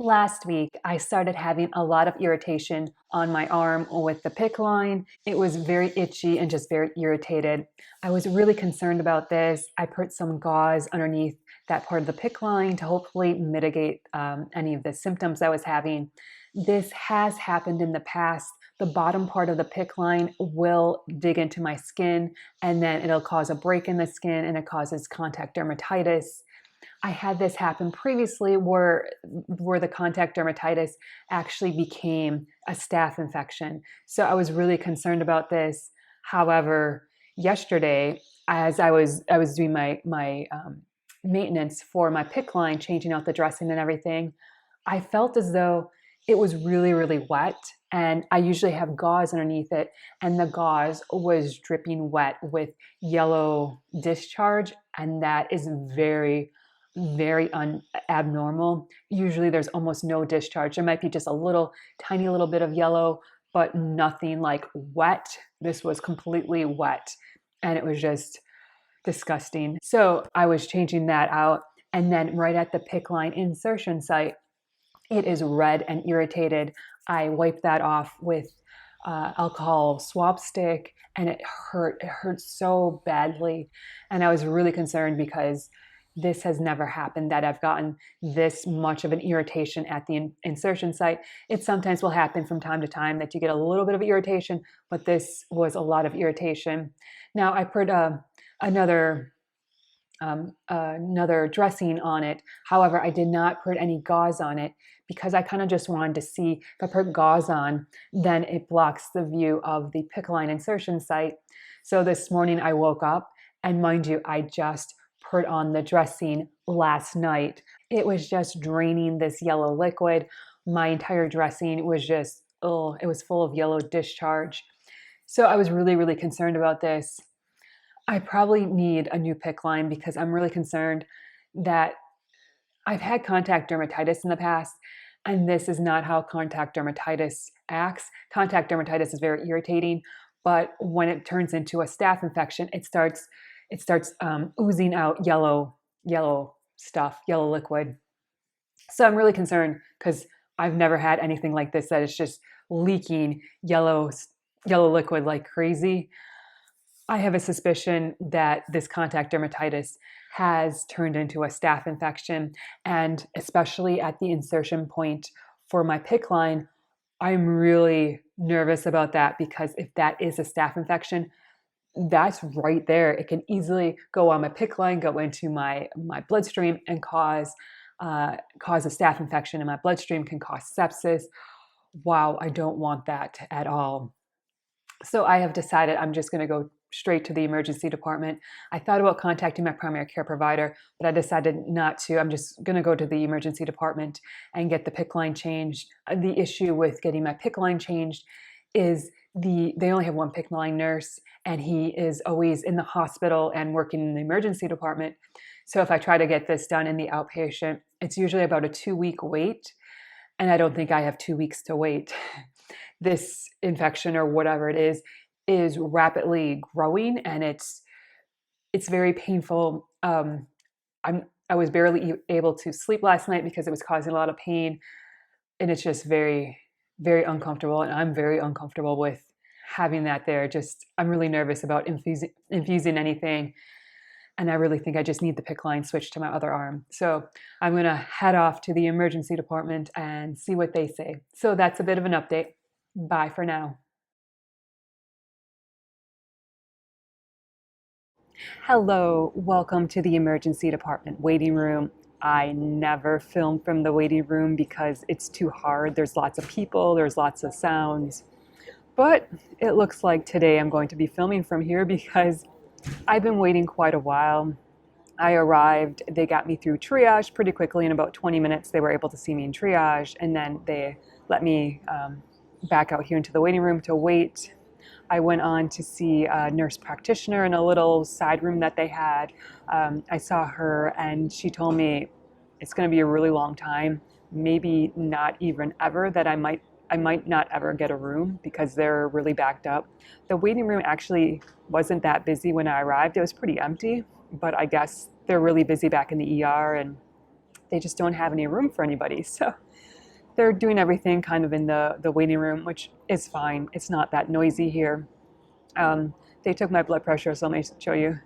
Last week, I started having a lot of irritation on my arm with the PICC line. It was very itchy and just very irritated. I was really concerned about this. I put some gauze underneath that part of the PICC line to hopefully mitigate any of the symptoms I was having. This has happened in the past. The bottom part of the PICC line will dig into my skin, and then it'll cause a break in the skin and it causes contact dermatitis. I had this happen previously where the contact dermatitis actually became a staph infection. So I was really concerned about this. However, yesterday, as I was doing my maintenance for my PICC line, changing out the dressing and everything, I felt as though it was really wet, and I usually have gauze underneath it, and the gauze was dripping wet with yellow discharge, and that is very abnormal. Usually there's almost no discharge. There might be just a little tiny little bit of yellow, but nothing like wet. This was completely wet, and it was just disgusting. So I was changing that out, and then right at the PICC line insertion site, it is red and irritated. I wiped that off with alcohol swab stick, and it hurt. It hurt so badly, and I was really concerned because this has never happened that I've gotten this much of an irritation at the insertion site. It sometimes will happen from time to time that you get a little bit of irritation, but this was a lot of irritation. Now I put another dressing on it. However, I did not put any gauze on it because I kind of just wanted to see if I put gauze on, then it blocks the view of the PICC line insertion site. So this morning I woke up, and mind you, I just put on the dressing last night. It was just draining this yellow liquid. My entire dressing was just, oh, it was full of yellow discharge. So I was really concerned about this. I probably need a new PICC line because I'm really concerned that I've had contact dermatitis in the past, and this is not how contact dermatitis acts. Contact dermatitis is very irritating, but when it turns into a staph infection, it starts oozing out yellow stuff, yellow liquid. So I'm really concerned because I've never had anything like this, that it's just leaking yellow liquid like crazy. I have a suspicion that this contact dermatitis has turned into a staph infection, and especially at the insertion point for my PICC line, I'm really nervous about that because if that is a staph infection, that's right there. It can easily go on my PICC line, go into my bloodstream, and cause a staph infection in my bloodstream, can cause sepsis. Wow, I don't want that at all. So I have decided I'm just going to go straight to the emergency department. I thought about contacting my primary care provider, but I decided not to. I'm just going to go to the emergency department and get the PICC line changed. The issue with getting my PICC line changed is they only have one PICC line nurse, and he is always in the hospital and working in the emergency department. So if I try to get this done in the outpatient, it's usually about a 2-week wait, and I don't think I have 2 weeks to wait. This infection, or whatever it is rapidly growing, and it's very painful. I was barely able to sleep last night because it was causing a lot of pain, and it's just very uncomfortable, and I'm very uncomfortable with having that there. Just, I'm really nervous about infusing anything, and I really think I just need the PICC line switched to my other arm. So I'm going to head off to the emergency department and see what they say. So that's a bit of an update. Bye for now. Hello, welcome to the emergency department waiting room. I never film from the waiting room because it's too hard. There's lots of people, there's lots of sounds. But it looks like today I'm going to be filming from here because I've been waiting quite a while. I arrived, they got me through triage pretty quickly. In about 20 minutes, they were able to see me in triage, and then they let me back out here into the waiting room to wait. I went on to see a nurse practitioner in a little side room that they had. I saw her, and she told me it's going to be a really long time, maybe not even ever, that I might not ever get a room because they're really backed up. The waiting room actually wasn't that busy when I arrived. It was pretty empty, but I guess they're really busy back in the ER, and they just don't have any room for anybody. So they're doing everything kind of in the waiting room, which is fine. It's not that noisy here. They took my blood pressure, so let me show you.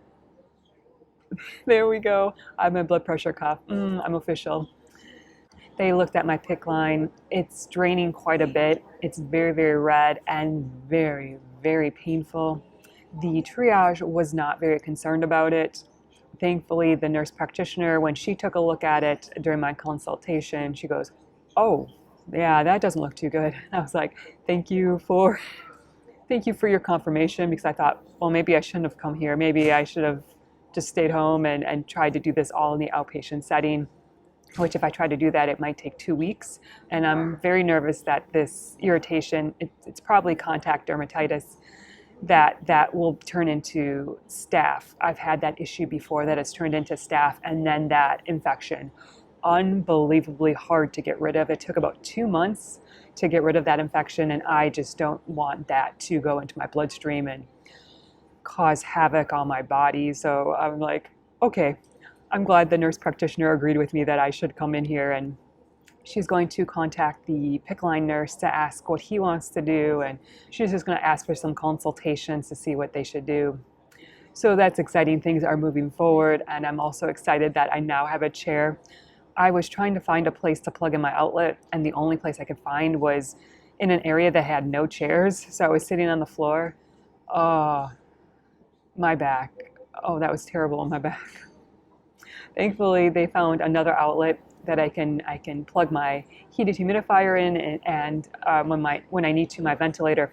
There we go. I have my blood pressure cuff. I'm official. They looked at my PICC line. It's draining quite a bit. It's very, very red and very, very painful. The triage was not very concerned about it. Thankfully, the nurse practitioner, when she took a look at it during my consultation, she goes, "Oh, yeah, that doesn't look too good." I was like, thank you for your confirmation," because I thought, well, maybe I shouldn't have come here. Maybe I should have just stayed home and tried to do this all in the outpatient setting, which if I try to do that, it might take 2 weeks. And I'm very nervous that this irritation, it's probably contact dermatitis, that will turn into staph. I've had that issue before, that it's turned into staph and then that infection. Unbelievably hard to get rid of. It took about 2 months to get rid of that infection, and I just don't want that to go into my bloodstream and cause havoc on my body. So I'm like, okay, I'm glad the nurse practitioner agreed with me that I should come in here, and she's going to contact the PICC line nurse to ask what he wants to do, and she's just going to ask for some consultations to see what they should do. So that's exciting. Things are moving forward, and I'm also excited that I now have a chair. I was trying to find a place to plug in my outlet, and the only place I could find was in an area that had no chairs. So I was sitting on the floor. Oh, my back. Oh, that was terrible on my back. Thankfully, they found another outlet that I can plug my heated humidifier in, and when I need to, my ventilator,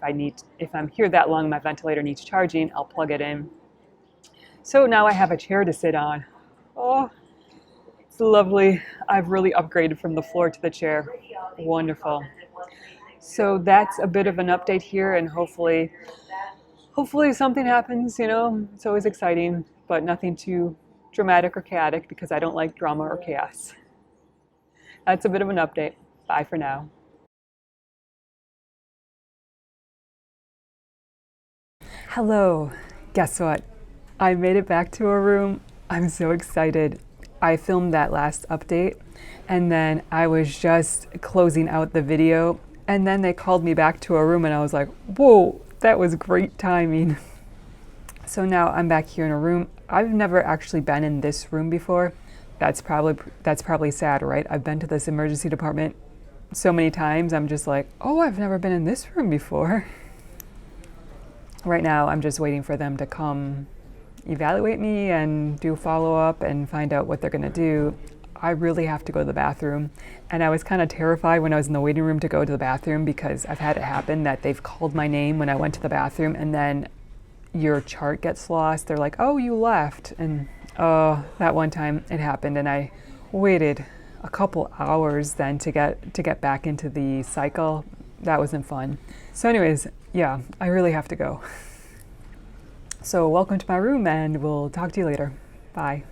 if I'm here that long, my ventilator needs charging, I'll plug it in. So now I have a chair to sit on. Oh, it's lovely. I've really upgraded from the floor to the chair. Wonderful. So that's a bit of an update here, and hopefully something happens. It's always exciting, but nothing too dramatic or chaotic, because I don't like drama or chaos. That's a bit of an update. Bye for now. Hello. Guess what? I made it back to a room. I'm so excited. I filmed that last update, and then I was just closing out the video, and then they called me back to a room, and I was like, whoa, that was great timing. So now I'm back here in a room. I've never actually been in this room before. That's probably sad, right? I've been to this emergency department so many times. I'm just like, oh, I've never been in this room before. Right now, I'm just waiting for them to come evaluate me and do follow-up and find out what they're gonna do. I really have to go to the bathroom. And I was kind of terrified when I was in the waiting room to go to the bathroom, because I've had it happen that they've called my name when I went to the bathroom, and then your chart gets lost. They're like, oh, you left. And that one time it happened, and I waited a couple hours then to get back into the cycle. That wasn't fun. So anyways, yeah, I really have to go. So welcome to my room, and we'll talk to you later. Bye.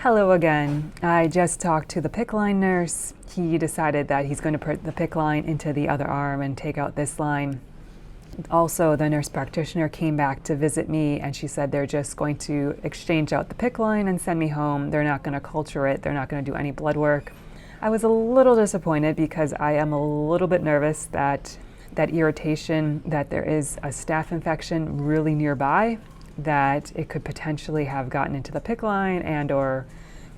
Hello again. I just talked to the PICC line nurse. He decided that he's going to put the PICC line into the other arm and take out this line. Also, the nurse practitioner came back to visit me, and she said they're just going to exchange out the PICC line and send me home. They're not going to culture it. They're not going to do any blood work. I was a little disappointed, because I am a little bit nervous that irritation, that there is a staph infection really nearby, that it could potentially have gotten into the PICC line and or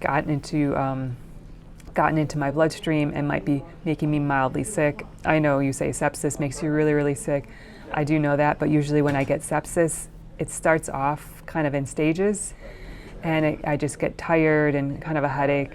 gotten into my bloodstream and might be making me mildly sick. I know you say sepsis makes you really, really sick. I do know that, but usually when I get sepsis, it starts off kind of in stages, and I just get tired and kind of a headache.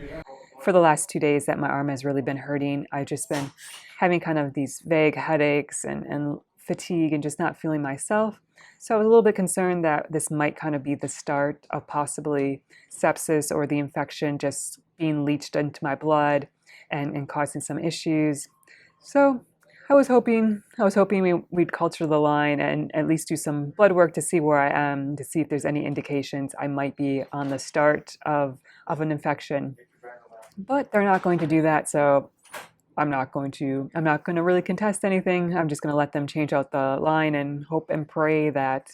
For the last 2 days that my arm has really been hurting, I've just been having kind of these vague headaches and fatigue and just not feeling myself. So I was a little bit concerned that this might kind of be the start of possibly sepsis, or the infection just being leached into my blood and causing some issues. So I was hoping we'd culture the line and at least do some blood work to see where I am, to see if there's any indications I might be on the start of an infection. But they're not going to do that, so I'm not going to really contest anything. I'm just going to let them change out the line and hope and pray that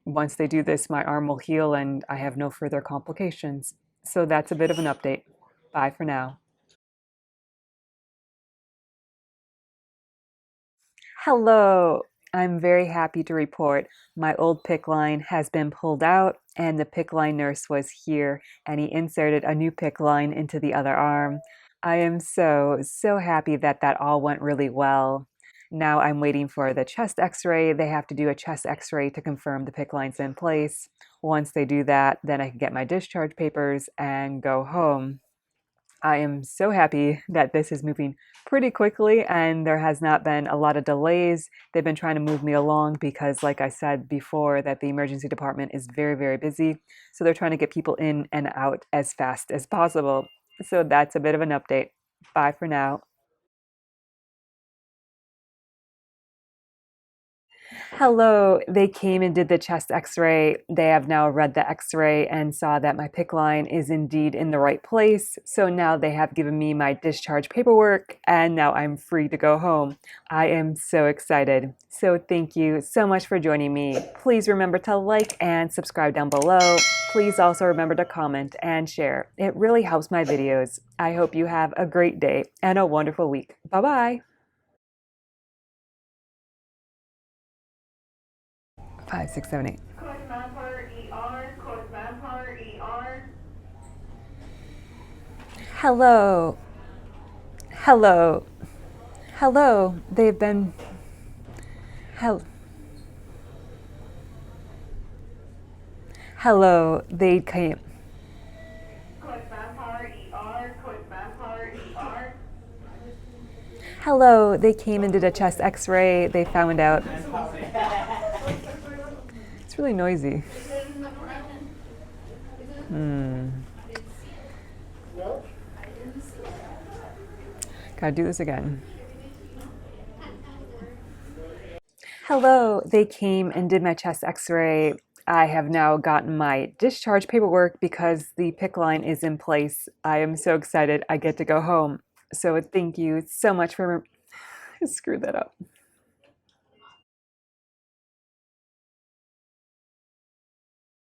once they do this, my arm will heal and I have no further complications. So that's a bit of an update. Bye for now. Hello. I'm very happy to report my old PICC line has been pulled out and the PICC line nurse was here and he inserted a new PICC line into the other arm. I am so happy that that all went really well. Now I'm waiting for the chest x-ray. They have to do a chest x-ray to confirm the PICC line's in place. Once they do that, then I can get my discharge papers and go home. I am so happy that this is moving pretty quickly and there has not been a lot of delays. They've been trying to move me along because, like I said before, that the emergency department is very busy. So they're trying to get people in and out as fast as possible. So that's a bit of an update. Bye for now. Hello, they came and did the chest x-ray. They have now read the x-ray and saw that my PICC line is indeed in the right place. So now they have given me my discharge paperwork and now I'm free to go home. I am so excited. So thank you so much for joining me. Please remember to like and subscribe down below. Please also remember to comment and share. It really helps my videos. I hope you have a great day and a wonderful week. Bye-bye. 5, 6, 7, 8. Hello. Hello. Hello. They've been. Hello. They came. Hello. They came and did a chest x-ray. They found out. It's really noisy. Gotta do this again. Hello, they came and did my chest x-ray. I have now gotten my discharge paperwork because the PICC line is in place. I am so excited I get to go home. So thank you so much for... I screwed that up.